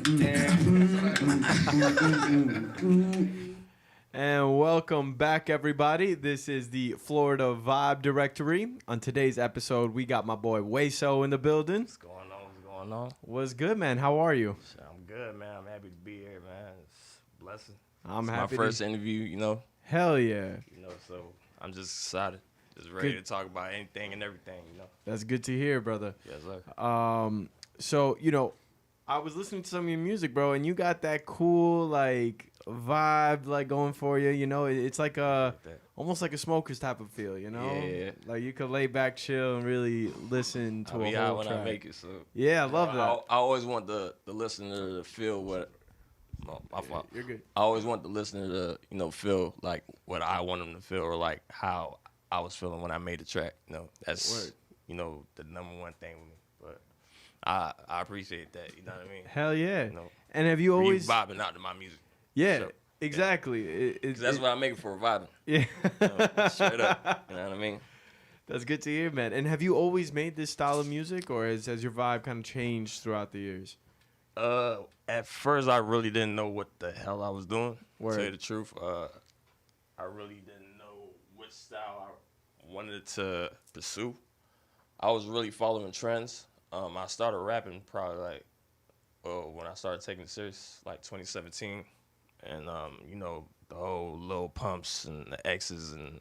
And welcome back, everybody. This is the Florida Vibe Directory. On today's episode, we got my boy Weso in the building. What's going on? What's going on? What's good, man? How are you? I'm good, man. I'm happy to be here, man. It's a blessing. I'm it's happy. My first interview, you know. Hell yeah. You know, so I'm just excited, just ready to talk about anything and everything, you know. That's good to hear, brother. Yes, sir. So you know, I was listening to some of your music, bro, and you got that cool like vibe like going for you. You know, it's like almost like a smoker's type of feel. You know, yeah. Like you could lay back, chill, and really listen to I'll be a whole out when track. I make it. So Yeah, I love that. I always want the listener to feel what. No, my fault. You're good. I always want the listener to feel like what I want them to feel, or like how I was feeling when I made the track. You know, that's the number one thing with me. But I appreciate that. You know what I mean? Hell yeah. You know, and have you always vibing out to my music? Yeah, So, exactly. that's what I make it for, vibing. Yeah. Straight up. You know what I mean? That's good to hear, man. And have you always made this style of music, or has your vibe kind of changed throughout the years? At first, I really didn't know what the hell I was doing. Word. To tell you the truth, I really didn't know which style I wanted to pursue. I was really following trends. I started rapping probably like when I started taking it serious, like 2017, and the whole Lil Pumps and the X's and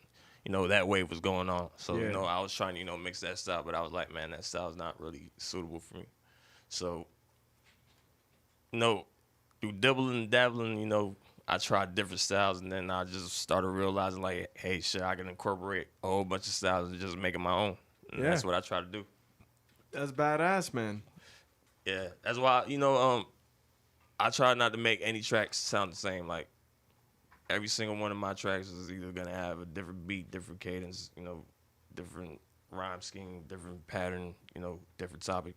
that wave was going on. So I was trying to mix that style, but I was like, man, that style's not really suitable for me. So through dibbling and dabbling, I tried different styles, and then I just started realizing, like, hey, shit, I can incorporate a whole bunch of styles and just make it my own. And that's what I try to do. That's badass, man. Yeah, that's why, I try not to make any tracks sound the same. Like, every single one of my tracks is either going to have a different beat, different cadence, different rhyme scheme, different pattern, different topic.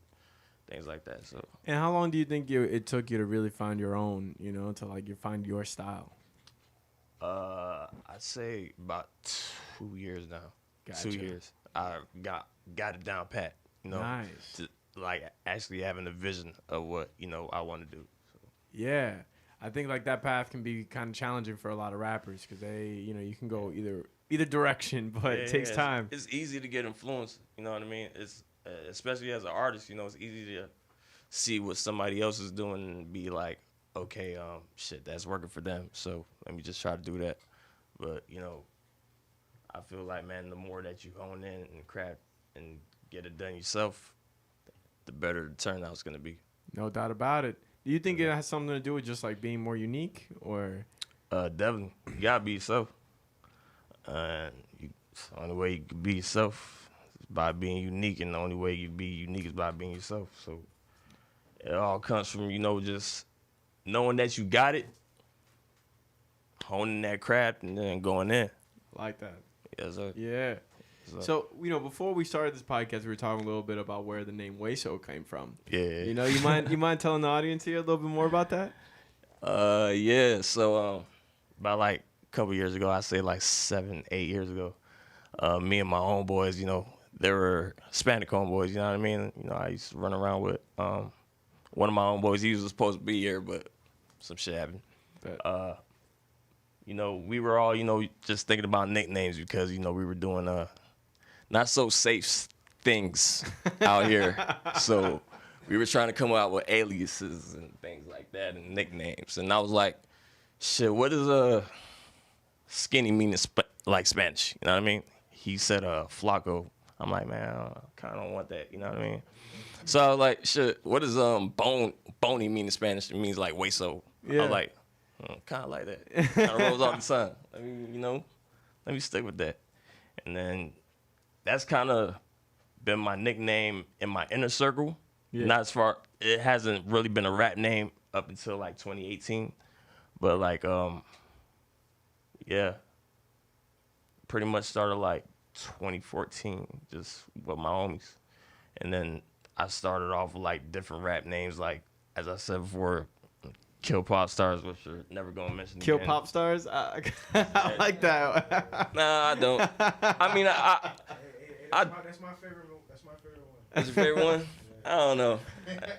Things like that. So. And how long do you think it took you to really find your own, to like you find your style? I'd say about 2 years now. Gotcha. 2 years. I got it down pat. Nice. To like actually having a vision of what I want to do. So. Yeah, I think like that path can be kind of challenging for a lot of rappers because they, you can go either direction, but it takes time. It's easy to get influenced. You know what I mean? It's especially as an artist, it's easy to see what somebody else is doing and be like, okay, shit, that's working for them. So let me just try to do that. But, I feel like, man, the more that you hone in and craft and get it done yourself, the better the turnout's going to be. No doubt about it. Do you think it has something to do with just like being more unique or? Definitely. You got to be yourself. And it's the only way you can be yourself by being unique, and the only way you be unique is by being yourself. So it all comes from, just knowing that you got it, honing that craft, and then going in. Like that. Yes, sir. Yeah. So, before we started this podcast, we were talking a little bit about where the name Weso came from. Yeah. You mind telling the audience here a little bit more about that? Yeah. So, about like a couple years ago, I say like 7, 8 years ago, me and my homeboys, they were Hispanic homeboys, you know what I mean? I used to run around with one of my homeboys. He was supposed to be here, but some shit happened. We were all, just thinking about nicknames because, we were doing not so safe things out here. So we were trying to come out with aliases and things like that and nicknames. And I was like, shit, what does skinny mean in like Spanish? You know what I mean? He said flaco. I'm like, man, I kind of don't want that. You know what I mean? So I was like, shit, what does bony mean in Spanish? It means like Weso. Yeah. I was like, kind of like that. Kind of rolls off the tongue. I mean, let me stick with that. And then that's kind of been my nickname in my inner circle. Yeah. Not as far, it hasn't really been a rap name up until like 2018. But like, yeah, pretty much started like 2014, just with my homies. And then I started off with like different rap names, like, as I said before, Kill Pop Stars, which you're never going to mention Kill again. Pop Stars? I like that. Nah, I don't. I mean, that's my favorite one. That's your favorite one? I don't know.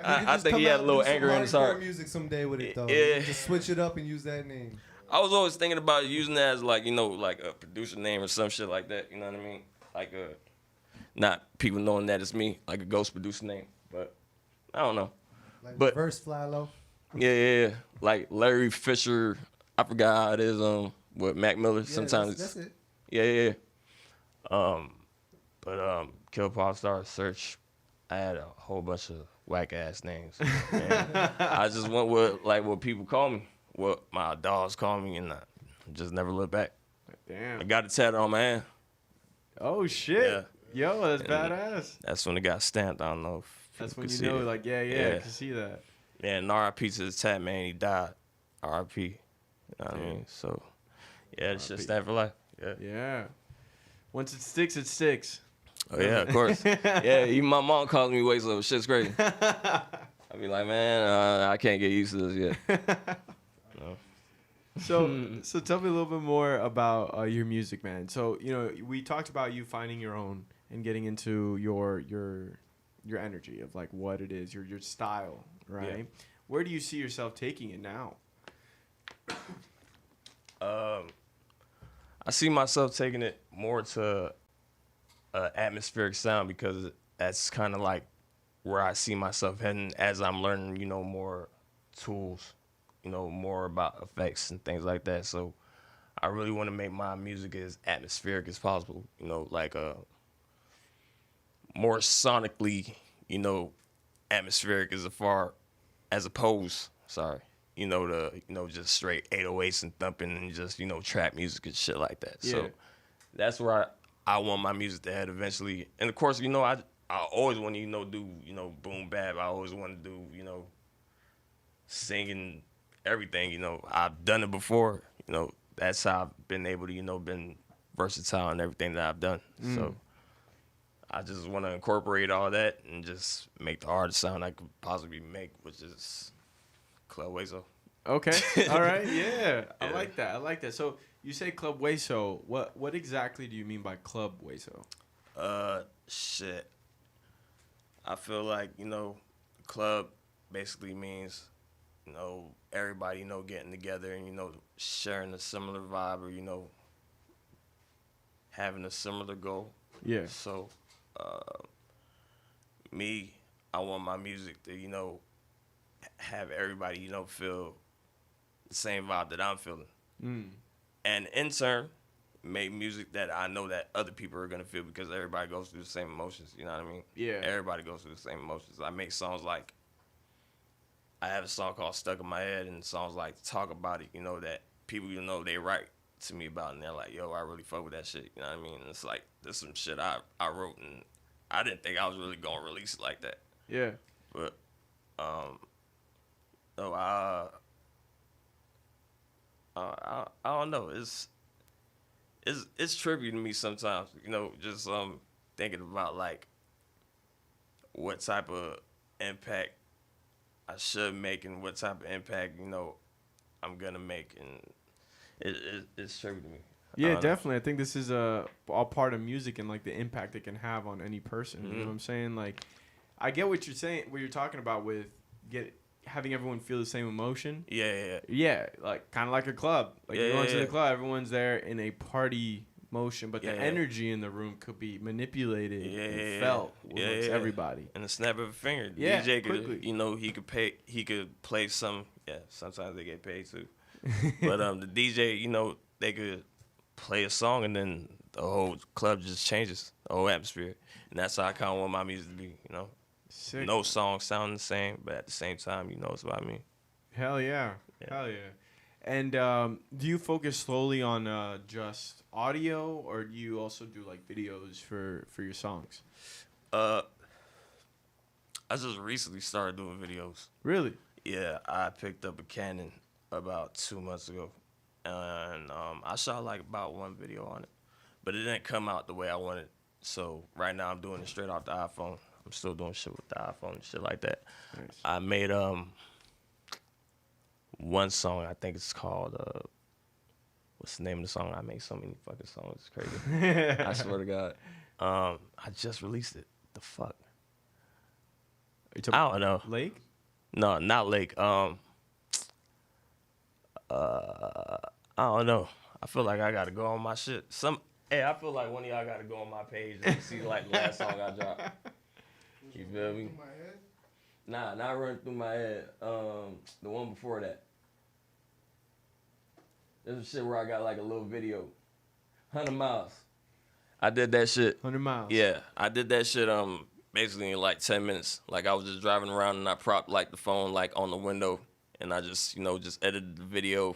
I think he had a little anger in his heart. Music someday with it though. Yeah. Just switch it up and use that name. I was always thinking about using that as like, you know, like a producer name or some shit like that. You know what I mean? Like not people knowing that it's me, like a ghost producer name. But I don't know. Like but reverse fly low. Yeah. Like Larry Fisher. I forgot how it is. With Mac Miller. Yeah, Sometimes that's it. Yeah. But Kill Pop Star Search. I had a whole bunch of whack ass names. And I just went with like what people call me, what my dogs call me, and I just never looked back. Damn. I got it tatted on my hand. Oh shit. Yeah. Yo, that's And badass. That's when it got stamped. I don't know if That's people when could you see know, it. like, yeah, I can see that. Yeah, and R.I.P. to the tat man. He died. R.I.P. You know what I mean? So, yeah, it's just stand for life. Yeah. Yeah. Once it sticks, it sticks. Oh, yeah, of course. Yeah, even my mom calls me Weso. Shit's crazy. I be like, man, I can't get used to this yet. No. So tell me a little bit more about your music, man. So, you know, we talked about you finding your own and getting into your energy of like what it is, your style, right? Yeah. Where do you see yourself taking it now? I see myself taking it more to atmospheric sound because that's kind of like where I see myself heading as I'm learning, you know, more tools, you know, more about effects and things like that. So I really want to make my music as atmospheric as possible, you know, like more sonically, you know, atmospheric as opposed, you know, to, you know, just straight 808s and thumping and just, you know, trap music and shit like that. Yeah. So that's where I want my music to head eventually. And of course, you know, I always want to, you know, do, you know, boom bap. I always want to do, you know, singing everything, you know. I've done it before, you know. That's how I've been able to, you know, been versatile in everything that I've done. So I just want to incorporate all that and just make the hardest sound I could possibly make, which is Club Weso. Okay. All right. Yeah. I like that. So you say Club Weso. What exactly do you mean by Club Weso? Shit. I feel like, you know, club basically means, you know, everybody, you know, getting together and, you know, sharing a similar vibe or, you know, having a similar goal. Yeah. So, me, I want my music to, you know, have everybody, you know, feel the same vibe that I'm feeling. And in turn, make music that I know that other people are going to feel because everybody goes through the same emotions. You know what I mean? Yeah. Everybody goes through the same emotions. I make songs like, I have a song called Stuck in My Head and songs like Talk About It, you know, that people, you know, they write to me about and they're like, yo, I really fuck with that shit. You know what I mean? And it's like, there's some shit I wrote and I didn't think I was really going to release it like that. Yeah. But, no, I don't know. It's trippy to me sometimes, you know, just thinking about like what type of impact I should make and what type of impact, you know, I'm gonna make, and it's trippy to me. Yeah, definitely. I think this is all part of music and like the impact it can have on any person. You know what I'm saying? Like, I get what you're saying, what you're talking about with having everyone feel the same emotion. Yeah, like kind of like a club. Like you go into the club, everyone's there in a party motion, but the energy in the room could be manipulated and felt amongst everybody. And the snap of a finger, the Yeah, DJ could, quickly. you know, he could play some. Yeah, sometimes they get paid too. But the DJ, you know, they could play a song and then the whole club just changes, the whole atmosphere, and that's how I kind of want my music to be. You know. Sick. No songs sound the same, but at the same time, you know it's what I mean. Hell yeah. And do you focus slowly on just audio, or do you also do like videos for your songs? I just recently started doing videos. Really? Yeah, I picked up a Canon about 2 months ago, and I shot like about one video on it, but it didn't come out the way I wanted. So right now I'm doing it straight off the iPhone. I'm still doing shit with the iPhone and shit like that. Nice. I made one song, I think it's called what's the name of the song? I make so many fucking songs, it's crazy. I swear to God. I just released it. The fuck? I don't know. Lake? No, not Lake. I don't know. I feel like I gotta go on my shit. Hey, I feel like one of y'all gotta go on my page and see like the last song I dropped. You feel me? Nah, not running through my head. The one before that. There's a shit where I got like a little video. 100 miles. I did that shit. 100 miles. Yeah, I did that shit basically in like 10 minutes. Like I was just driving around and I propped like the phone like on the window and I just, just edited the video,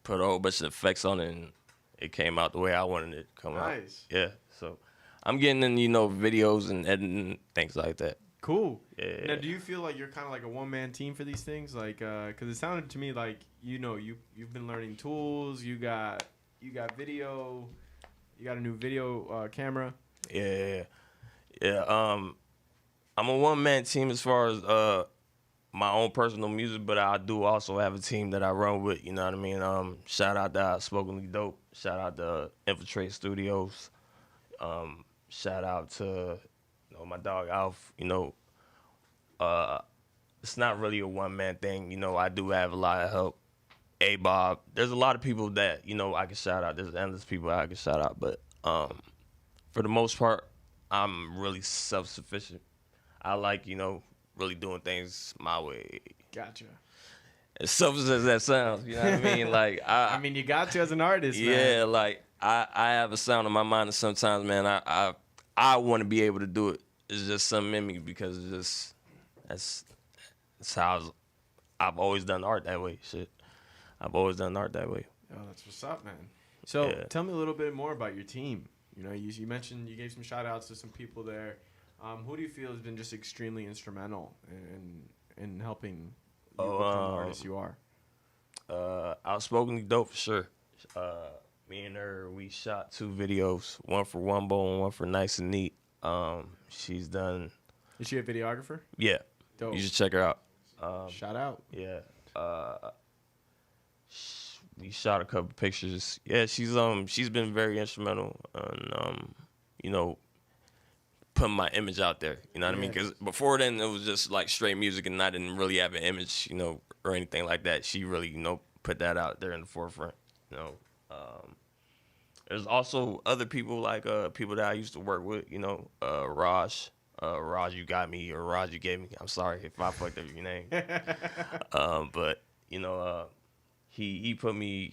put a whole bunch of effects on it and it came out the way I wanted it to come out. Nice. Yeah, so I'm getting in, videos and editing, things like that. Cool. Yeah. Now, do you feel like you're kind of like a one-man team for these things? Like, because it sounded to me like, you've been learning tools, you got video, you got a new video camera. Yeah. I'm a one-man team as far as my own personal music, but I do also have a team that I run with, you know what I mean? Shout out to Outspokenly Dope. Shout out to Infiltrate Studios. Shout out to my dog Alf. It's not really a one-man thing. I do have a lot of help. A-Bob. There's a lot of people that, I can shout out. There's endless people I can shout out. But for the most part, I'm really self-sufficient. I like, really doing things my way. Gotcha. As selfish as that sounds, you know what I mean? Like I mean, you got to as an artist, man. Yeah, like I have a sound in my mind, and sometimes, man, I want to be able to do it. It's just something in me because it's just that's how I've always done art that way. Shit, I've always done art that way. Oh, that's what's up, man. So Yeah. tell me a little bit more about your team. You mentioned you gave some shout outs to some people there. Who do you feel has been just extremely instrumental in helping you become the artist you are? Outspokenly Dope for sure. Me and her, we shot 2 videos, one for Wumbo and one for Nice and Neat. She's done. Is she a videographer? Yeah, Dope. you should check her out. Shout out. Yeah. We shot a couple pictures. Yeah, she's been very instrumental in putting my image out there. You know what I mean? Because before then it was just like straight music and I didn't really have an image, or anything like that. She really, put that out there in the forefront. There's also other people like people that I used to work with. Raj. Raj, you got me, or Raj, you gave me. I'm sorry if I fucked up your name. But he put me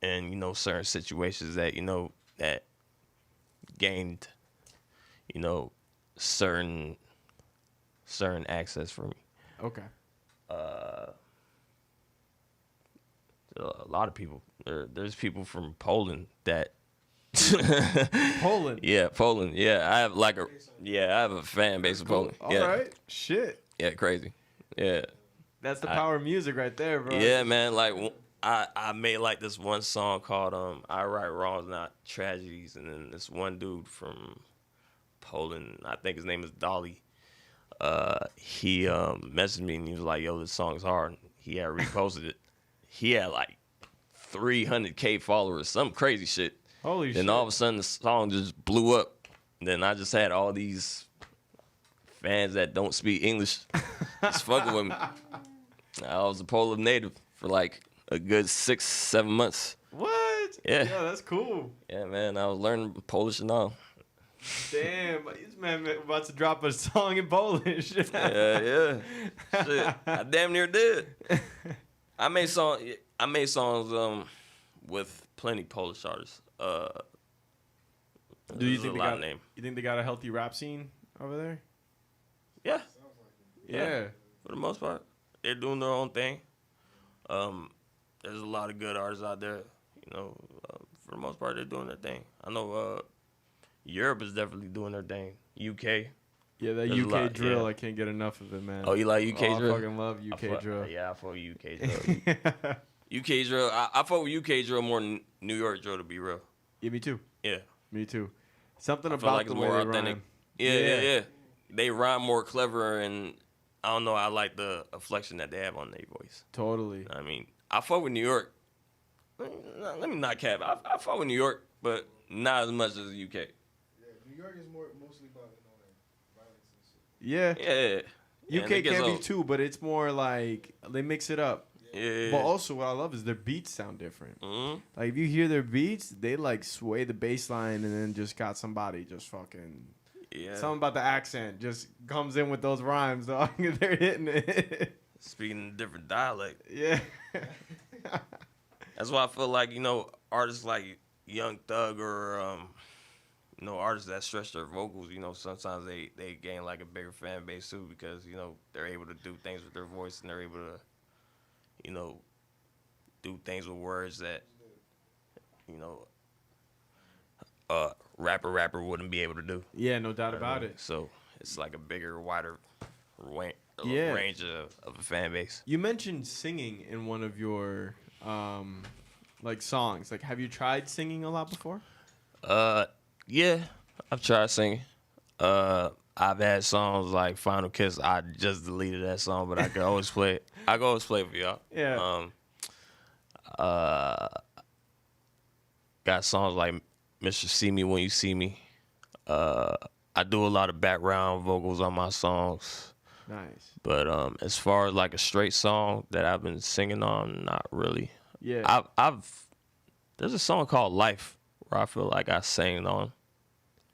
in certain situations that that gained certain access for me. Okay. A lot of people. There's people from Poland that. Poland. Yeah, Poland. Yeah, I have a fan base of Poland. All Yeah. right. Shit. Yeah, crazy. Yeah. That's the power of music right there, bro. Yeah, man. Like I made like this one song called "I Write Wrongs, Not Tragedies," and then this one dude from Poland, I think his name is Dolly. He messaged me and he was like, "Yo, this song's hard." He had reposted it. He had like 300K followers, some crazy shit. Holy shit. Then all of a sudden the song just blew up. Then I just had all these fans that don't speak English just fucking with me. I was a Polish native for like a good 6-7 months. What? Yeah. Yeah, that's cool. Yeah, man, I was learning Polish and all. Damn, this man about to drop a song in Polish. Yeah. Shit, I damn near did. I made songs with plenty Polish artists. Do you think name? You think they got a healthy rap scene over there? Yeah. Yeah. For the most part, they're doing their own thing. There's a lot of good artists out there. For the most part, they're doing their thing. I know Europe is definitely doing their thing. UK. Yeah, that There's a UK lot, drill, yeah. I can't get enough of it, man. Oh, you like UK drill? I fucking love UK drill. Yeah, I fuck with UK drill. UK drill. I fuck with UK drill more than New York drill, to be real. Yeah, me too. Yeah. Me too. Something I feel about like the it's way more they authentic. rhyme. Yeah. They rhyme more clever, and I don't know. I like the inflection that they have on their voice. Totally. I mean, I fuck with New York. Let me not cap. I fuck with New York, but not as much as the UK. Yeah, New York is mostly about like violence and shit. Yeah. UK can be too, but it's more like they mix it up. Yeah. But also, what I love is their beats sound different. Mm-hmm. Like if you hear their beats, they like sway the bass line and then just got somebody just fucking. Yeah. Something about the accent just comes in with those rhymes, dog. They're hitting it. Speaking a different dialect. Yeah. That's why I feel like, artists like Young Thug or, artists that stretch their vocals, sometimes they gain like a bigger fan base too because, they're able to do things with their voice and they're able to, do things with words that, rapper wouldn't be able to do. Yeah, no doubt about it. So it's like a bigger, wider range of a fan base. You mentioned singing in one of your like songs. Like, have you tried singing a lot before? Yeah, I've tried singing. I've had songs like Final Kiss. I just deleted that song, but I can always play it. I can always play it for y'all. Yeah. Got songs like Mr. See Me When You See Me. I do a lot of background vocals on my songs. Nice. But as far as like a straight song that I've been singing on, not really. Yeah. There's a song called Life where I feel like I sang on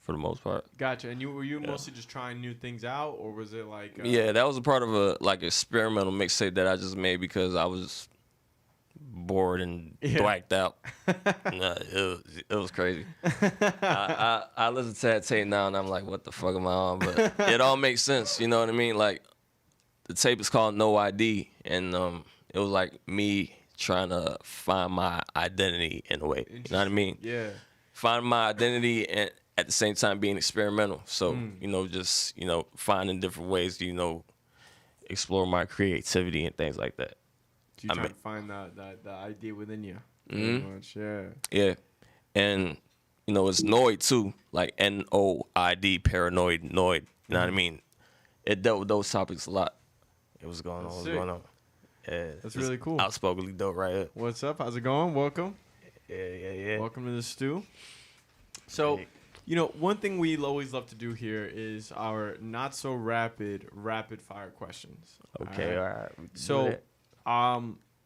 for the most part. Gotcha. And were you mostly just trying new things out, or was it like? Yeah, that was a part of a like experimental mixtape that I just made because I was bored and thwacked out. Nah, it was crazy. I listen to that tape now and I'm like, what the fuck am I on? But it all makes sense, you know what I mean? Like the tape is called No ID, and it was like me trying to find my identity in a way. You know what I mean? Yeah. Find my identity and at the same time being experimental. So, just, finding different ways to, explore my creativity and things like that. So you're trying to find the idea within you. Mm-hmm. Much, yeah. Yeah. And, it's Noid too. Like Noid, paranoid, Noid. You know what I mean? It dealt with those topics a lot. It was going on. What's going on? Yeah. That's really cool. Outspokenly dope right here. What's up? How's it going? Welcome. Yeah. Welcome to the stew. So, one thing we always love to do here is our not so rapid fire questions. Okay, all right. So,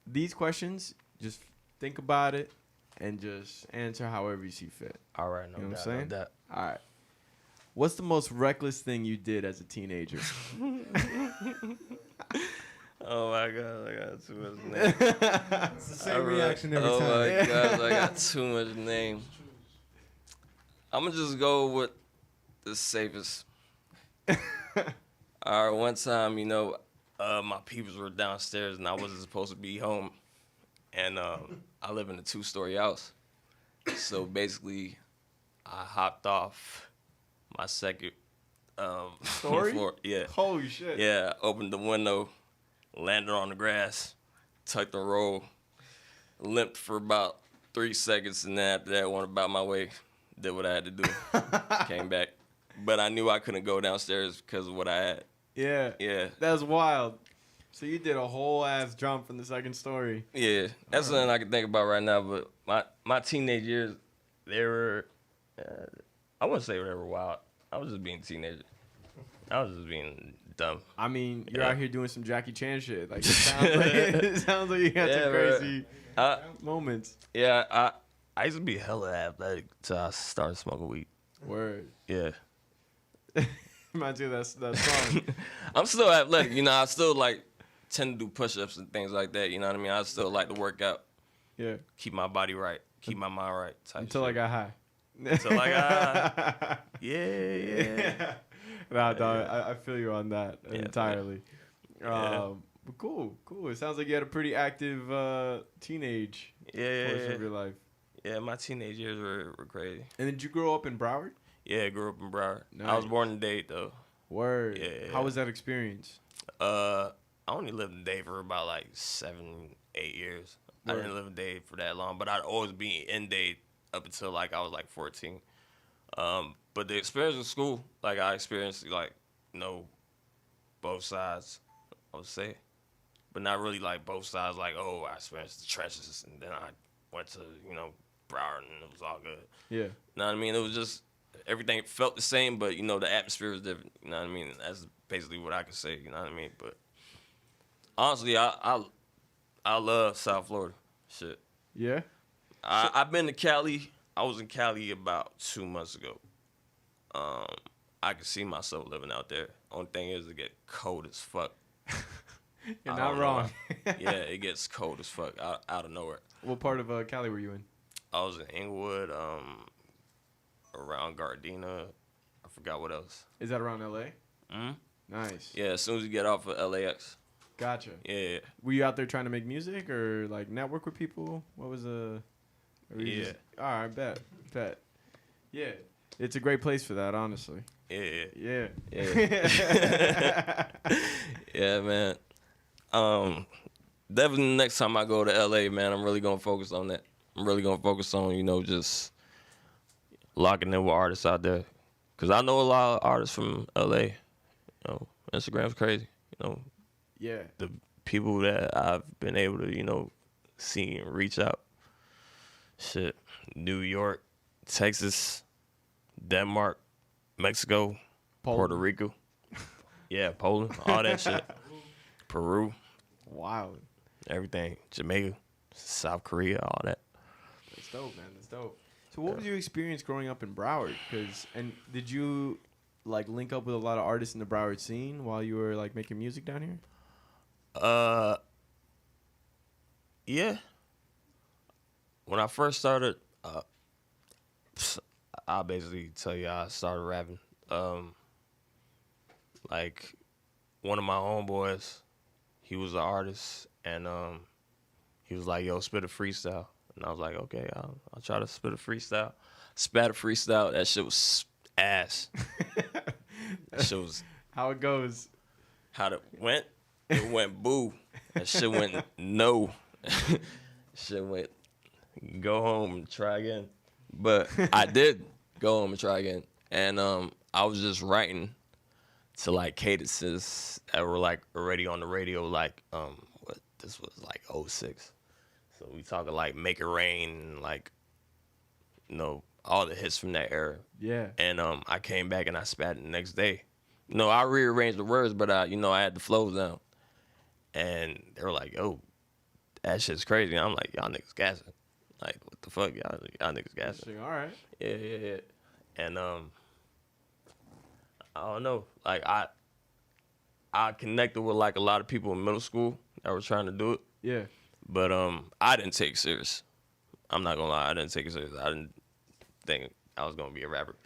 these questions, just think about it and just answer however you see fit. All right, no You know doubt, what I'm saying? no doubt. All right. What's the most reckless thing you did as a teenager? Oh my God, I got too much name. It's the same reaction every time. Oh my God, I got too much name. I'm gonna just go with the safest. All right, one time, my peoples were downstairs and I wasn't supposed to be home, and I live in a 2-story house. So basically, I hopped off my second Story? floor. Yeah. Holy shit. Yeah, opened the window, landed on the grass, tucked and rolled, limped for about 3 seconds, and then after that, went about my way, did what I had to do, came back. But I knew I couldn't go downstairs because of what I had. Yeah. Yeah. That's wild. So you did a whole ass jump from the second story. Yeah, that's something I can think about right now. But my teenage years, they were, I wouldn't say they were wild. I was just being a teenager. I was just being dumb. I mean, you're out here doing some Jackie Chan shit. Like, it sounds like you got some crazy moments. Yeah, I used to be hella athletic till I started smoking weed. Word. Yeah. Reminds you of that song. I'm still athletic. I still tend to do push-ups and things like that. You know what I mean? I still like to work out. Yeah. Keep my body right. Keep my mind right. Until I got high. Until I got high. Yeah. Nah, dog, I feel you on that entirely. Yeah. But cool. It sounds like you had a pretty active teenage portion of your life. Yeah, my teenage years were crazy. And did you grow up in Broward? Yeah, I grew up in Broward. Nice. I was born in Dade, though. Word. Yeah. How was that experience? I only lived in Dade for about 7, 8 years. Word. I didn't live in Dade for that long, but I'd always be in Dade up until I was 14. But the experience in school, I experienced both sides, I would say, but not really both sides. I experienced the trenches, and then I went to Broward, and it was all good. Yeah. You know what I mean? It was just everything felt the same, but you know the atmosphere was different. You know what I mean? That's basically what I can say. You know what I mean? But honestly, I love South Florida. Shit. Yeah. I've been to Cali. I was in Cali about 2 months ago. I could see myself living out there. Only thing is, it get cold as fuck. You're not wrong. Yeah, it gets cold as fuck out of nowhere. What part of Cali were you in? I was in Inglewood, around Gardena. I forgot what else. Is that around LA? Hmm. Nice. Yeah, as soon as you get off of LAX. Gotcha. Yeah. Were you out there trying to make music or like network with people? What was the? Yeah. All right, bet. Yeah, it's a great place for that, honestly. Yeah. Yeah. Yeah, man. Definitely next time I go to LA, man, I'm really gonna focus on that. I'm really gonna focus on, you know, just locking in with artists out there. Cause I know a lot of artists from LA. You know, Instagram's crazy. You know, Yeah. the people that I've been able to, you know, see and reach out. Shit. New York, Texas, Denmark, Mexico, Poland. Puerto Rico. Yeah, Poland, all that shit. Peru, Wow. everything. Jamaica, South Korea, all that. That's dope, man. That's dope. So, what was your experience growing up in Broward? And did you like link up with a lot of artists in the Broward scene while you were like making music down here? Yeah. When I first started, I'll basically tell you I started rapping. Like one of my homeboys, he was an artist, and he was like, "Yo, spit a freestyle," and I was like, "Okay, I'll try to spit a freestyle." Spat a freestyle. That shit was ass. That shit was How it goes. how it went. It went boo. That shit went no. Shit went go home and try again. But I did go home and try again. And I was just writing to like cadences that were like already on the radio, like what this was like 06. So we talking like Make It Rain, like, you know, all the hits from that era. Yeah. And I came back and I spat it the next day. You know, I rearranged the words, but I had the flows down. And they were like, "Yo, that shit's crazy." And I'm like, "Y'all niggas gassing. Like, what the fuck? Y'all niggas gassing." All right. Yeah. And I don't know. Like I connected with like a lot of people in middle school that were trying to do it. Yeah. But I didn't take it serious. I'm not gonna lie, I didn't take it serious. I didn't think I was gonna be a rapper.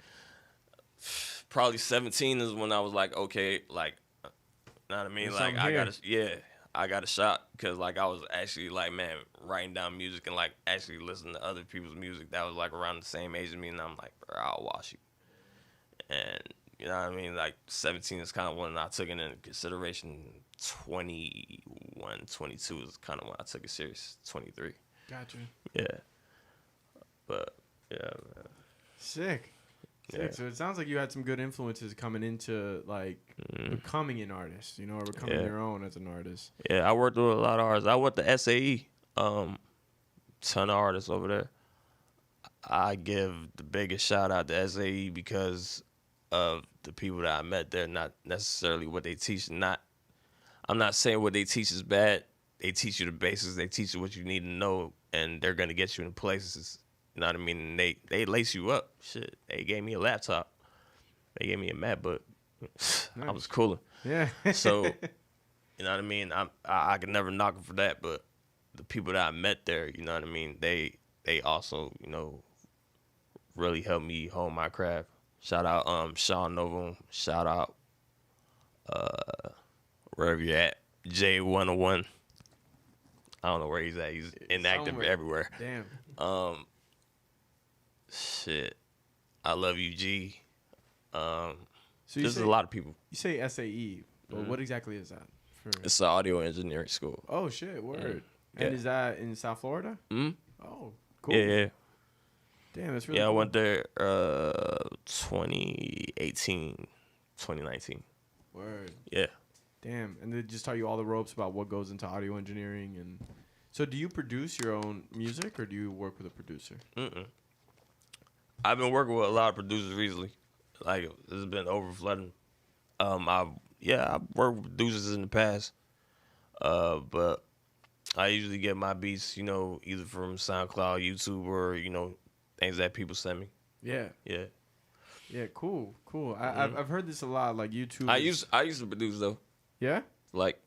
Probably 17 is when I was like, okay, like, know what I mean? There's like something I got a shot because like I was actually like, man, writing down music and like actually listening to other people's music that was like around the same age as me, and I'm like, bro, I'll wash you. And you know what I mean? Like 17 is kind of when I took it into consideration. 21, 22 is kind of when I took it serious. 23. Gotcha. Yeah. But yeah, man. Sick. Yeah. So it sounds like you had some good influences coming into like becoming an artist, you know, or becoming your own as an artist. Yeah, I worked with a lot of artists. I went to SAE. Ton of artists over there. I give the biggest shout out to SAE because of the people that I met there, not necessarily what they teach. I'm not saying what they teach is bad. They teach you the basics. They teach you what you need to know, and they're gonna get you in places. You know what I mean? And they lace you up. Shit, they gave me a laptop. They gave me a MacBook. Nice. I was cooler. Yeah. So, you know what I mean? I could never knock them for that, but the people that I met there, you know what I mean? They also, you know, really helped me hone my craft. Shout out Sean Novum. Shout out wherever you're at. J101. I don't know where he's at. He's inactive Somewhere. everywhere. Damn. Shit. I love you, G. So there's a lot of people. You say SAE, but what exactly is that? It's an audio engineering school. Oh shit! Word. Yeah. And is that in South Florida? Mm-hmm. Oh, cool. Yeah. Damn, that's really Yeah, cool. I went there 2018, 2019. Word. Yeah. Damn, and they just taught you all the ropes about what goes into audio engineering. And so, do you produce your own music, or do you work with a producer? I've been working with a lot of producers recently. Like it's been overflooding. I've worked with producers in the past. But I usually get my beats, either from SoundCloud, YouTube, or things that people send me. Yeah. Yeah. Yeah. Cool. I've heard this a lot. Like YouTube. I used to produce though. Yeah. Like.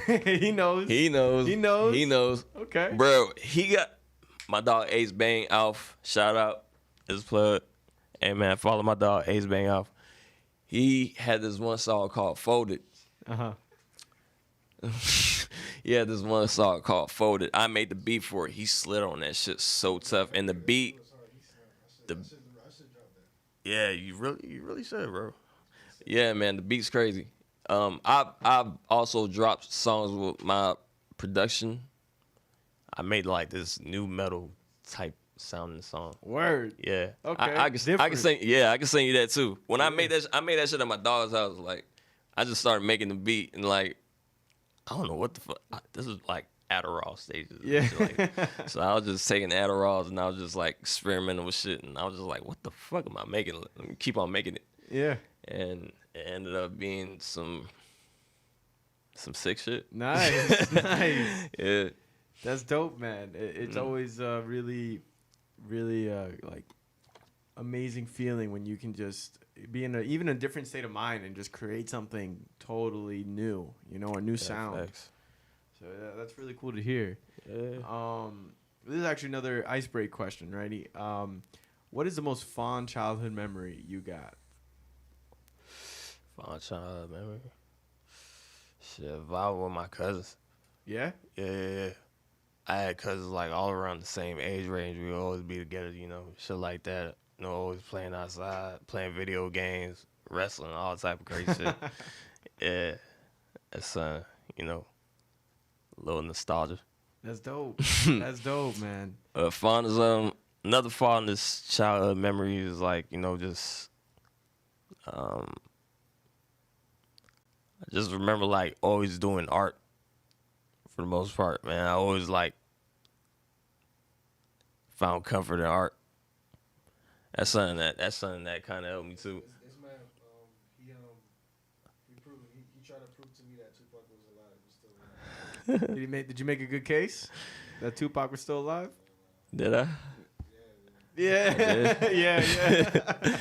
He knows. He knows. Okay. Bro, he got my dog Ace Bang Alf. Shout out. His plug. Hey man, follow my dog Ace Bang Alf. He had this one song called Folded. He had this one song called Folded. I made the beat for it. He slid on that shit so tough. And the beat. Yeah, you really should, bro. Yeah, man, the beat's crazy. I've also dropped songs with my production. I made like this new metal type sounding song. Word. Yeah. Okay. I can sing. Yeah, I can sing you that too. When I made that shit at my dog's house. Like, I just started making the beat and like, I don't know what the fuck. This is like Adderall stages. Yeah. So I was just taking Adderalls and I was just like experimenting with shit and I was just like, what the fuck am I making? Let me keep on making it. Yeah. And it ended up being some sick shit. Nice. Nice. Yeah. That's dope, man. It's always really, really like amazing feeling when you can just be in even a different state of mind and just create something totally new, a new sound. Facts. So that's really cool to hear. Yeah. This is actually another ice break question, righty? What is the most fond childhood memory you got? Fond childhood memory. Shit, vibe with my cousins. Yeah? Yeah. I had cousins like all around the same age range. We would always be together, shit like that. Always playing outside, playing video games, wrestling, all type of crazy shit. Yeah. That's a little nostalgia. That's dope. That's dope, man. Another fondest childhood memory is like, just I just remember like always doing art for the most part, man. I always like found comfort in art. That's something that kind of helped me too. This man, he tried to prove to me that Tupac was alive. He's still alive. Did you make a good case that Tupac was still alive? Did I? Yeah. Yeah.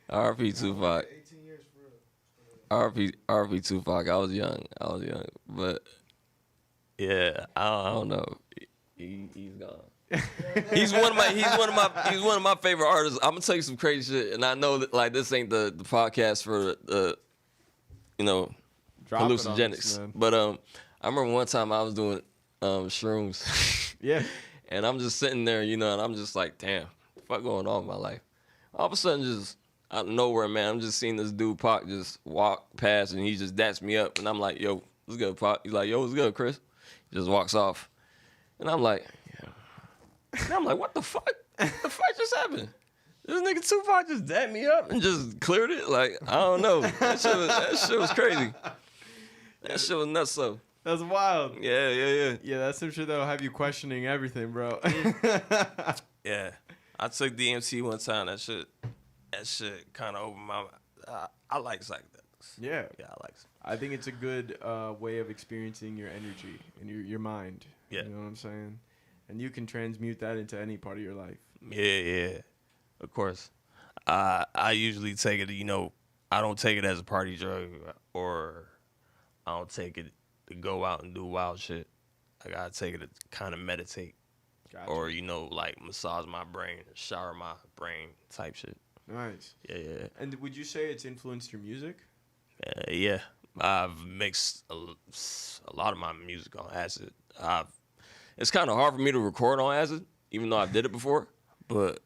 R.P. Tupac. 18 years for real. R.P. Tupac. I was young, but yeah, I don't know. He's gone. He's one of my favorite artists. I'm gonna tell you some crazy shit, and I know that like this ain't the podcast for the hallucinogenics, but I remember one time I was doing shrooms. Yeah. And I'm just sitting there, and I'm just like, damn, what the fuck going on in my life? All of a sudden, just out of nowhere, man, I'm just seeing this dude Pac just walk past, and he just daps me up, and I'm like, yo, what's good, Pac? He's like, yo, what's good, Chris? He just walks off, and I'm like, yeah. And I'm like, what the fuck? What the fuck just happened? This nigga Tupac just dapped me up and just cleared it? Like, I don't know. That shit was crazy. That shit was nuts, though. That's wild. Yeah. Yeah, that's some shit that'll have you questioning everything, bro. Yeah. I took DMT one time. That shit kind of opened my mind. I like psychedelics. Yeah. Yeah, I like it. I think it's a good way of experiencing your energy and your mind. Yeah. You know what I'm saying? And you can transmute that into any part of your life. Yeah. Of course. I usually take it, I don't take it as a party drug or I don't take it to go out and do wild shit. I gotta take it to kind of meditate. Gotcha. Or, like massage my brain, shower my brain type shit. Nice. Yeah. And would you say it's influenced your music? Yeah. I've mixed a lot of my music on acid. It's kind of hard for me to record on acid, even though I did it before. But,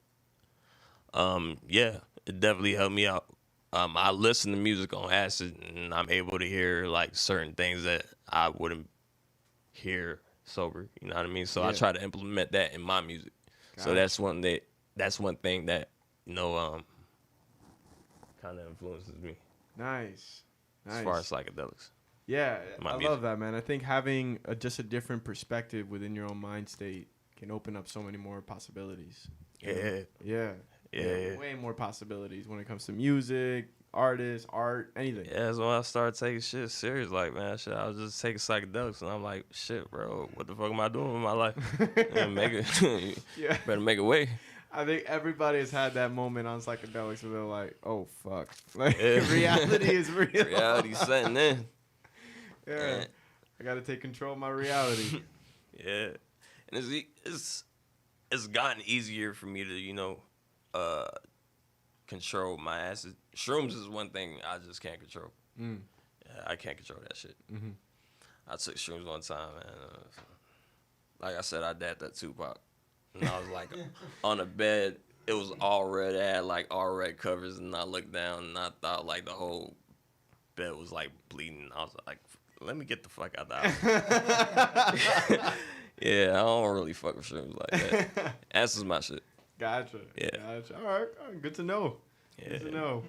yeah, it definitely helped me out. I listen to music on acid, and I'm able to hear, like, certain things that I wouldn't hear sober. You know what I mean? So I try to implement that in my music. Gotcha. So that's one thing that, kind of influences me. Nice. As far as psychedelics. Yeah, I music. love that, man. I think having just a different perspective within your own mind state can open up so many more possibilities. Yeah. Yeah. Yeah. Way more possibilities when it comes to music, artists, art, anything. Yeah, that's when I started taking shit serious. Like, man, shit, I was just taking psychedelics, and I'm like, shit, bro, what the fuck am I doing with my life? And make it, Yeah. better make it way. I think everybody has had that moment on psychedelics where they're like, "Oh fuck!" Like Yeah. reality is real. Reality's setting in. Yeah, Yeah. I gotta take control of my reality. Yeah, and it's gotten easier for me to control my acid. Shrooms is one thing I just can't control. Mm. Yeah, I can't control that shit. Mm-hmm. I took shrooms one time, and like I said, I dabbed that Tupac, and I was like on a bed. It was all red. It had like all red covers, and I looked down, and I thought like the whole bed was like bleeding. I was like, let me get the fuck out of the house. Yeah, I don't really fuck with shrooms like that. Acids my shit. Gotcha. Yeah. Gotcha. All right. Good to know. Yeah. Good to know.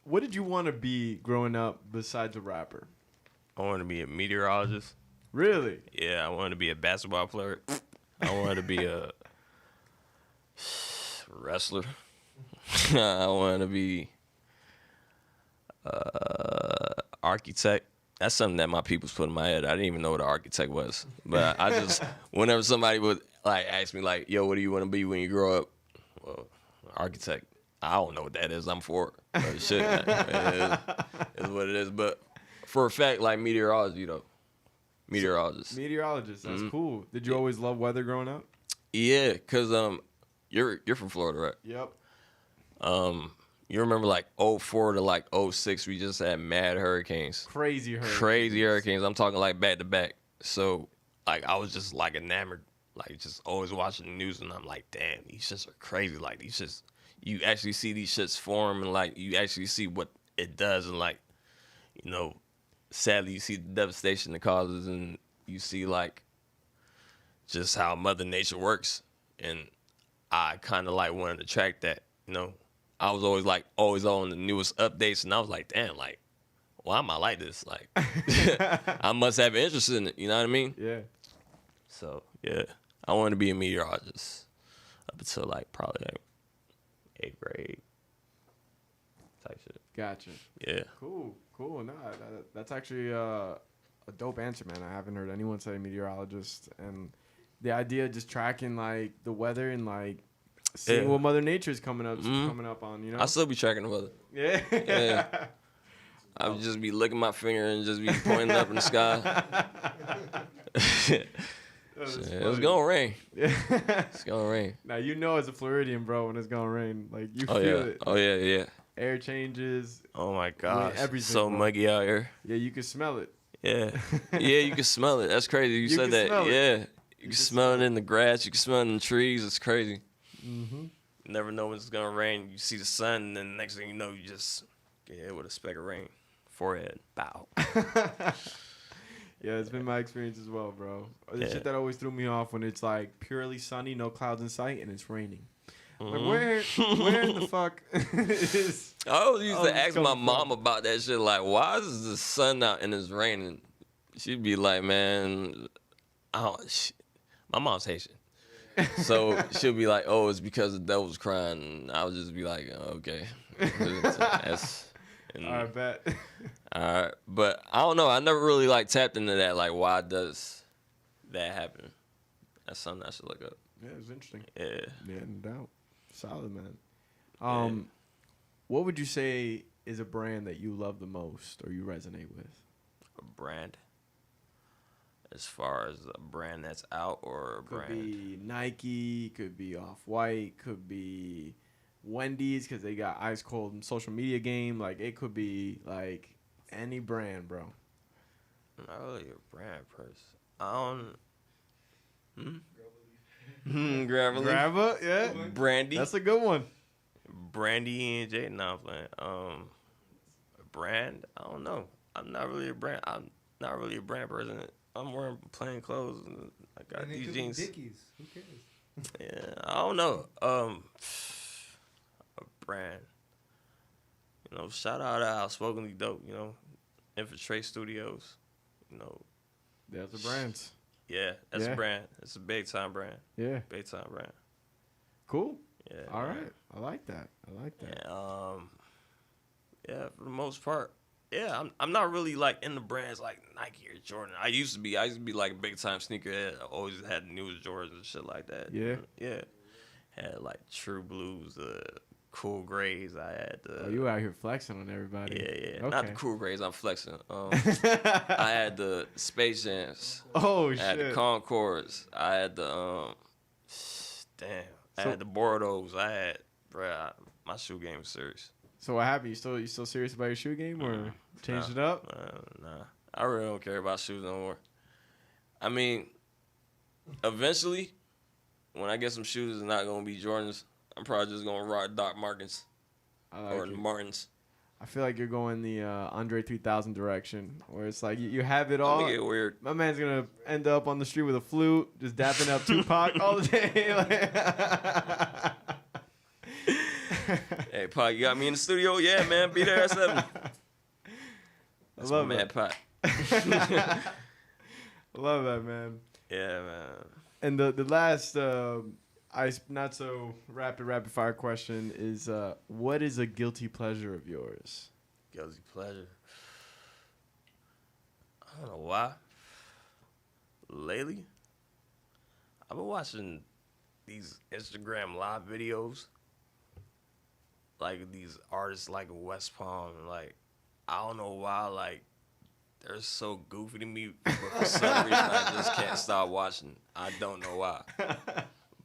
What did you want to be growing up besides a rapper? I wanted to be a meteorologist. Really? Yeah, I wanted to be a basketball player. I wanted to be a wrestler. I wanted to be architect. That's something that my people's put in my head. I didn't even know what an architect was. But I just, whenever somebody would like ask me like, yo, what do you want to be when you grow up? Well, architect. I don't know what that is. I'm for it. But shit, it is what it is. But for a fact, like meteorology though. Meteorologist. Meteorologist. That's cool. Did you always love weather growing up? Yeah, cause you're from Florida, right? Yep. You remember like '04 to like '06, we just had mad hurricanes. Crazy hurricanes. Crazy hurricanes. I'm talking like back to back. So like I was just like enamored, like just always watching the news, and I'm like, damn, these shits are crazy. Like these shits, you actually see these shits form, and like you actually see what it does, and like, sadly you see the devastation it causes, and you see like just how Mother Nature works, and I kind of like wanted to track that, I was always on the newest updates, and I was like, damn, like, why am I like this? Like, I must have interest in it. You know what I mean? Yeah. So yeah, I wanted to be a meteorologist up until like probably like 8th grade type shit. Gotcha. Yeah. Cool. No, that's actually a dope answer, man. I haven't heard anyone say meteorologist, and the idea of just tracking like the weather and like seeing what Mother Nature is coming up on, I still be tracking the weather. Yeah. Yeah. I would just be licking my finger and just be pointing up in the sky. It's gonna rain. Yeah. It's gonna rain. Now as a Floridian, bro, when it's gonna rain, like you feel it. Oh yeah. Air changes. Oh my gosh. Everything, so bro. muggy out here. Yeah, you can smell it. Yeah. Yeah, you can smell it. That's crazy. You said can that. smell it. Yeah. You can smell it in the grass. You can smell it in the trees. It's crazy. Mm-hmm. You never know when it's gonna rain. You see the sun, and then the next thing you know, you just get hit with a speck of rain. Forehead. Bow. Yeah, it's been my experience as well, bro. The Yeah. shit that always threw me off when it's like purely sunny, no clouds in sight, and it's raining. Mhm. Like where in the fuck is? I always used to it's ask my coming mom from? about that shit. Like, why is the sun out and it's raining? She'd be like, man, my mom's Haitian. So she'll be like, oh, it's because the devil's crying. And I'll just be like, oh, okay. I bet. All right. But I don't know. I never really like tapped into that. Like, why does that happen? That's something I should look up. Yeah, it's interesting. Yeah. Yeah, no doubt. Solid, man. What would you say is a brand that you love the most or you resonate with? A brand. As far as a brand that's out or a brand? Could be Nike, could be Off-White, could be Wendy's because they got ice cold social media game. Like, it could be, like, any brand, bro. I'm not really a brand person. I don't... Grabba, yeah. Brandy. That's a good one. Brandy and J. No, I'm playing. A brand? I don't know. I'm not really a brand person. I'm wearing plain clothes. And I got And it these could jeans. be Dickies. Who cares? Yeah, I don't know. A brand. Shout out to Outspokenly Dope. Infiltrate Studios. There's the brands. Yeah, that's Yeah. a brand. It's a big time brand. Yeah. Big time brand. Cool. Yeah. All man. right. I like that. I like that. And, yeah, for the most part, yeah, I'm not really like in the brands like Nike or Jordan. I used to be like a big time sneakerhead. I always had the newest Jordans and shit like that. Yeah. Yeah. Had like True Blues, Cool Grays. I had the. Oh, you out here flexing on everybody. Yeah. Okay. Not the Cool Grays. I'm flexing. I had the Space Jams. Oh I had the shit. Concords. I had the damn. I had the Bordeaux. I had, bruh, my shoe game was serious. So what happened? You still serious about your shoe game, or changed it up? Nah, I really don't care about shoes no more. I mean, eventually, when I get some shoes that's not gonna be Jordans, I'm probably just gonna rock Doc Martens I like or it. the Martins. I feel like you're going the Andre 3000 direction, where it's like you have it I'm all. gonna get weird. My man's gonna end up on the street with a flute, just dapping up Tupac all the day. Hey, Pot, you got me in the studio? Yeah, man, be there at 7. I That's love my man, it. Pot. I love that, man. Yeah, man. And the last not so rapid fire question is what is a guilty pleasure of yours? Guilty pleasure. I don't know why. Lately, I've been watching these Instagram live videos. Like these artists like West Palm, like I don't know why, like they're so goofy to me, but for some reason I just can't stop watching. I don't know why.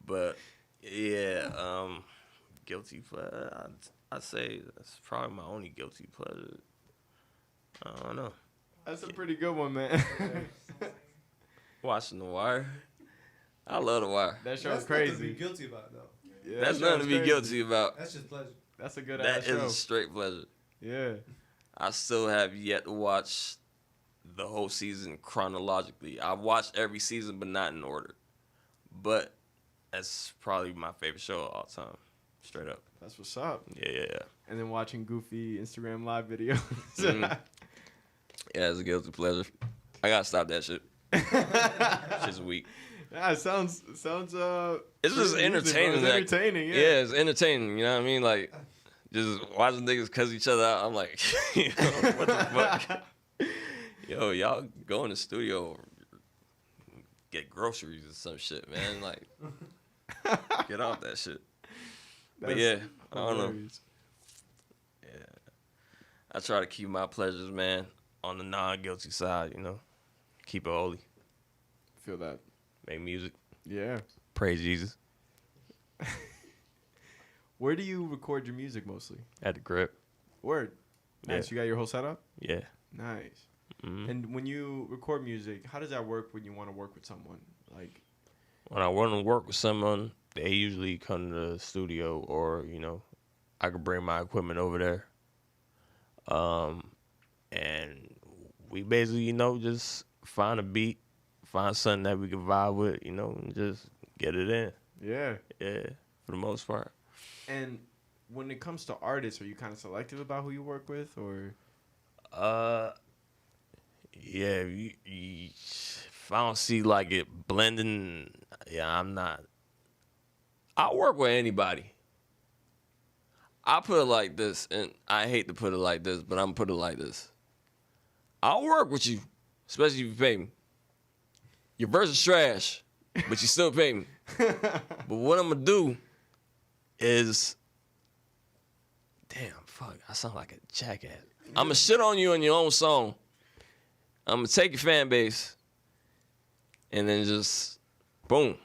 But yeah, guilty pleasure. I'd say that's probably my only guilty pleasure. I don't know. That's a pretty good one, man. Watching The Wire. I love The Wire. That show's That's nothing to crazy. be guilty about, though. Yeah, That's that nothing show's to be crazy. guilty about. That's just pleasure. That's a good That ass is show. a straight pleasure. Yeah. I still have yet to watch the whole season chronologically. I've watched every season, but not in order. But that's probably my favorite show of all time. Straight up. That's what's up. Yeah. And then watching goofy Instagram live videos. Yeah, it's a guilty pleasure. I gotta stop that shit. Shit's weak. Yeah, it sounds It's pretty just easy, entertaining. bro. Like, It's entertaining, yeah. Yeah, it's entertaining. You know what I mean? Like, just watching niggas cuss each other out. I'm like, you know, what the fuck? Yo, y'all go in the studio or get groceries or some shit, man. Like, get off that shit. But That's yeah, I don't know. hilarious. Yeah, I try to keep my pleasures, man, on the non-guilty side. You know, keep it holy. Feel that. Make music. Yeah. Praise Jesus. Where do you record your music mostly? At the crib. Word. Nice. Yeah. You got your whole setup? Yeah. Nice. Mhm. And when you record music, how does that work when you want to work with someone? Like, When I want to work with someone, they usually come to the studio, or you know, I could bring my equipment over there. And we basically, you know, just find a beat, find something that we can vibe with, you know, and just get it in. yeah. Yeah, for the most part. And when it comes to artists, are you kind of selective about who you work with, or? Yeah, if I don't see like it blending, yeah, I'm not. I work with anybody. I put it like this, and I hate to put it like this, but I'm put it like this. I'll work with you, especially if you pay me. Your verse is trash, but you still pay me. But what I'm gonna do is, damn, fuck, I sound like a jackass. I'm gonna shit on you in your own song. I'm gonna take your fan base, and then just, boom.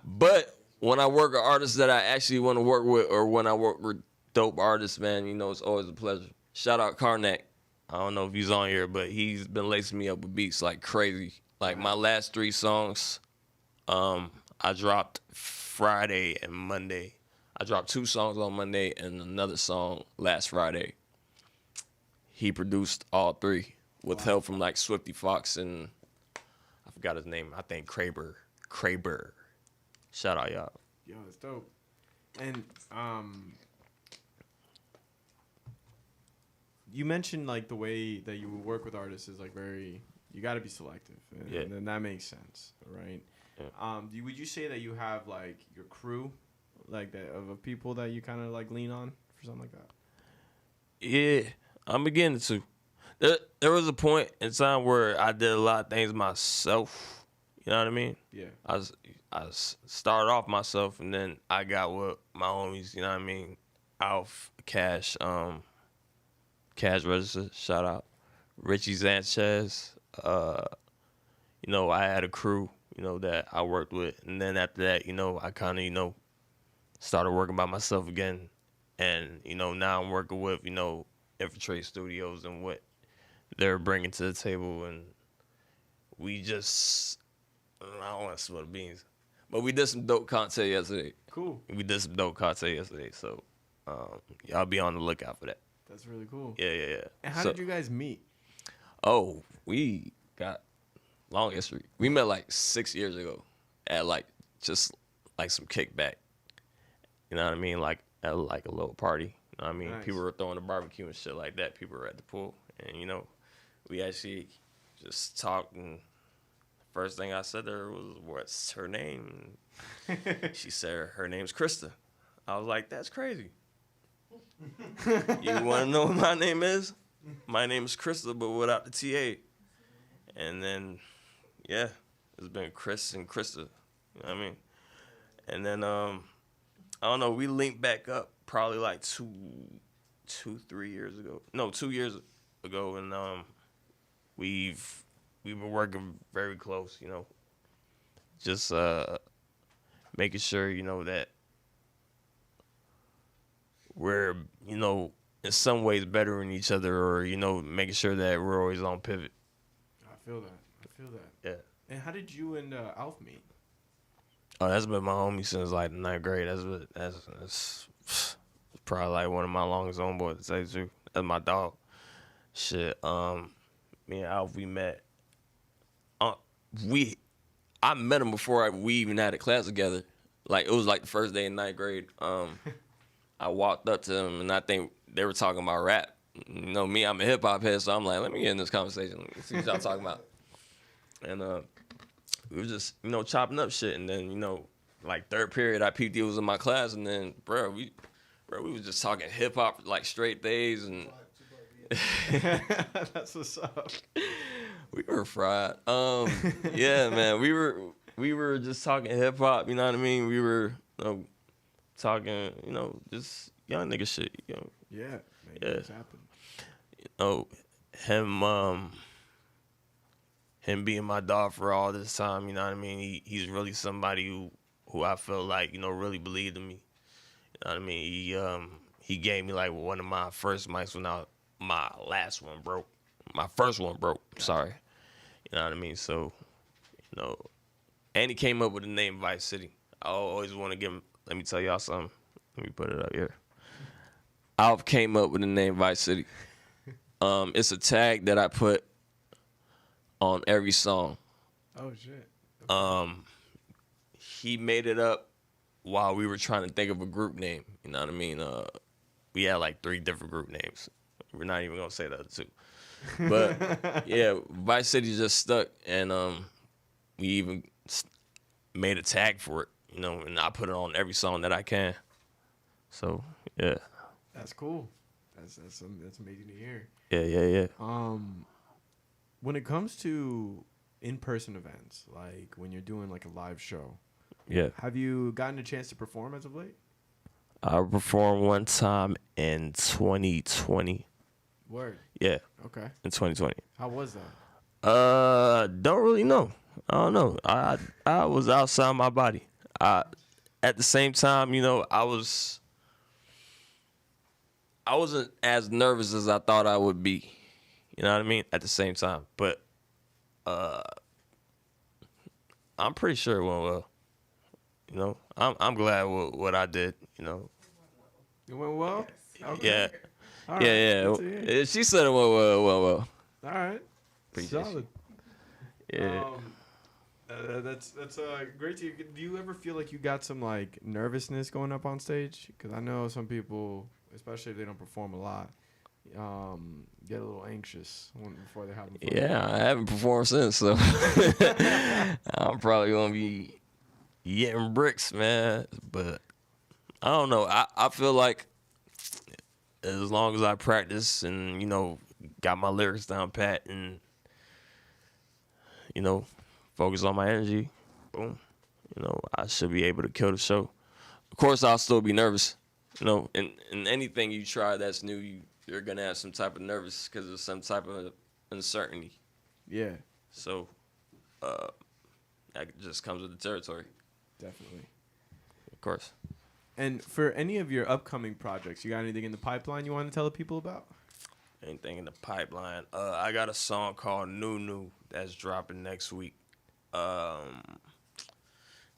But when I work with artists that I actually want to work with, or when I work with dope artists, man, you know, it's always a pleasure. Shout out Karnak. I don't know if he's on here, but he's been lacing me up with beats like crazy. Like my last 3 songs, I dropped Friday and Monday. I dropped 2 songs on Monday and another song last Friday. He produced all 3 with help from like Swifty Fox and I forgot his name. I think Kraber. Shout out y'all. Yo, it's dope. And you mentioned like the way that you work with artists is like very, You got to be selective, and that makes sense, right? Yeah. Would you say that you have like your crew, like that of people that you kind of like lean on for something like that? Yeah, I'm beginning to. There was a point in time where I did a lot of things myself. You know what I mean? Yeah. I started off myself, and then I got with my homies. You know what I mean? Alf, Cash, Cash Register, shout out, Richie Sanchez. You know, I had a crew, you know, that I worked with, and then after that, you know, I kind of, you know, started working by myself again, and you know, now I'm working with, you know, Infiltrate Studios and what they're bringing to the table, and we just, I don't want to spill the beans, but we did some dope content yesterday. Cool. So y'all be on the lookout for that. That's really cool. Yeah. And how did you guys meet? Oh, we got long history. We met like 6 years ago at like just like some kickback. You know what I mean? Like at like a little party. You know what I mean? Nice. People were throwing a barbecue and shit like that. People were at the pool, and you know, we actually just talked. And the first thing I said to her was, "What's her name?" She said her name's Krista. I was like, "That's crazy." You want to know what my name is? My name is Krista, but without the TA. And then, yeah, it's been Chris and Krista. You know what I mean? And then, I don't know, we linked back up probably like 3 years ago. No, 2 years ago. And we've been working very close, you know. Just making sure, you know, that we're, you know, in some ways bettering each other, or, you know, making sure that we're always on pivot. I feel that. Yeah. And how did you and Alf meet? Oh, that's been my homie since like the 9th grade. That's probably like one of my longest homeboys to say the truth. That's my dog. Shit. Me and Alf, we met. I met him before we even had a class together. Like it was like the first day in 9th grade. I walked up to them, and I think they were talking about rap. You know, me, I'm a hip hop head, so I'm like, let me get in this conversation. Let me see what y'all talking about. And we were just, you know, chopping up shit. And then, you know, like third period, I peeped he was in my class, and then, bro, we was just talking hip hop like straight days, and That's what's up. we were fried. Yeah, man, we were just talking hip hop. You know what I mean? We were, you know, talking, you know, just young nigga shit. You know. Yeah. Make things happen. You know, him being my dog for all this time, you know what I mean? He's really somebody who I felt like, you know, really believed in me. You know what I mean? He gave me like one of my first mics when my last one broke. My first one broke, sorry. You know what I mean? So, you know, and he came up with the name Vice City. I always want to give him, let me tell y'all something. Let me put it up here. Alf came up with the name Vice City. It's a tag that I put on every song. Oh shit. He made it up while we were trying to think of a group name. You know what I mean? We had like 3 different group names. We're not even gonna say the other 2. But yeah, Vice City just stuck, and we even made a tag for it. You know, and I put it on every song that I can. So yeah. That's cool. That's amazing to hear. Yeah. When it comes to in-person events, like when you're doing like a live show, Yeah. have you gotten a chance to perform as of late? I performed one time in 2020. Word. Yeah, Okay. in 2020. How was that? Don't really know. I don't know. I was outside my body. At the same time, you know, I wasn't as nervous as I thought I would be. You know what I mean? At the same time, but I'm pretty sure it went well. You know, I'm glad with what I did. You know. It went well. Okay. Yeah. All right. Yeah. Good to hear. She said it went well. All right. Appreciate Solid. you. Yeah. That's great to hear. Do you ever feel like you got some like nervousness going up on stage? Because I know some people, especially if they don't perform a lot, get a little anxious before they're having fun? Yeah, I haven't performed since, so I'm probably gonna be getting bricks, man. But I don't know. I feel like as long as I practice and got my lyrics down pat and focus on my energy, boom, I should be able to kill the show. Of course, I'll still be nervous. In anything you try that's new, you're gonna have some type of nervous because there's some type of uncertainty. Yeah, So that just comes with the territory, definitely. of course. And for any of your upcoming projects, you got anything in the pipeline you want to tell the people about? Anything in the pipeline? I got a song called New New that's dropping next week. As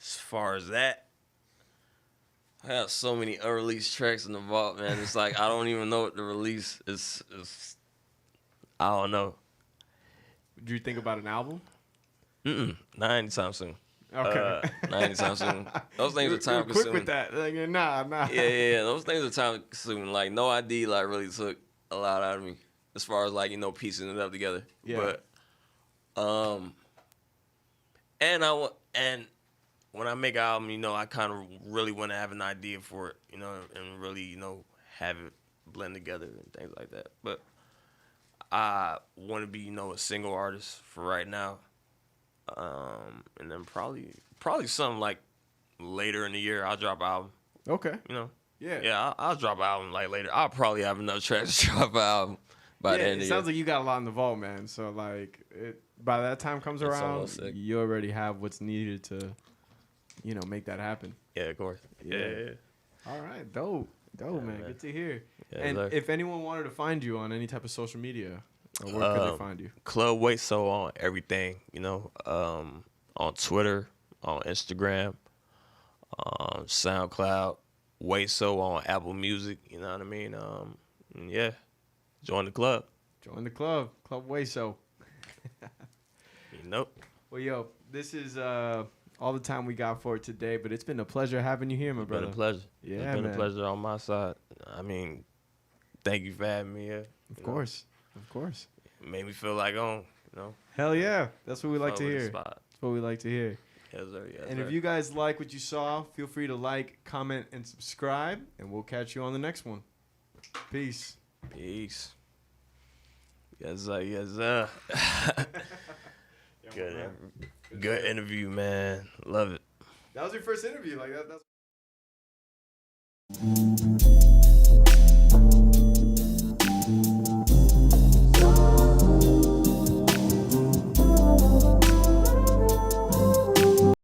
far as that, I have so many unreleased tracks in the vault, man. It's like I don't even know what to release. It's I don't know. Do you think about an album? Not anytime soon. Okay. Not anytime soon. Those things are time consuming. Quick with that. Like, nah. Yeah. Those things are time consuming. Like No ID, like really took a lot out of me as far as like piecing it up together. Yeah. But and when I make an album, I kind of really want to have an idea for it, and really, have it blend together and things like that. But I want to be, a single artist for right now. And then probably something like later in the year, I'll drop an album. Okay. Yeah. Yeah. I'll drop an album like later. I'll probably have enough tracks to drop an album by the end of the year. It sounds like you got a lot in the vault, man. So like, by that time comes around, you already have what's needed to, make that happen. Yeah, of course. Yeah. All right, dope, man. Good to hear. Yeah, and if anyone wanted to find you on any type of social media, where could they find you? Club Weso on everything, on Twitter, on Instagram, SoundCloud, Weso on Apple Music, you know what I mean? Yeah, join the club. Join the club, Club Weso. Nope. Well, yo, this is all the time we got for it today, but it's been a pleasure having you here, my brother. It's been a pleasure. Yeah, it's been a pleasure on my side. I mean, thank you for having me here. Of course. It made me feel like home, Hell yeah. That's what we like to hear. That's what we like to hear. Yes, sir. And if you guys like what you saw, feel free to like, comment, and subscribe, and we'll catch you on the next one. Peace. Yes, sir. Good interview, man. Love it. That was your first interview. Like that's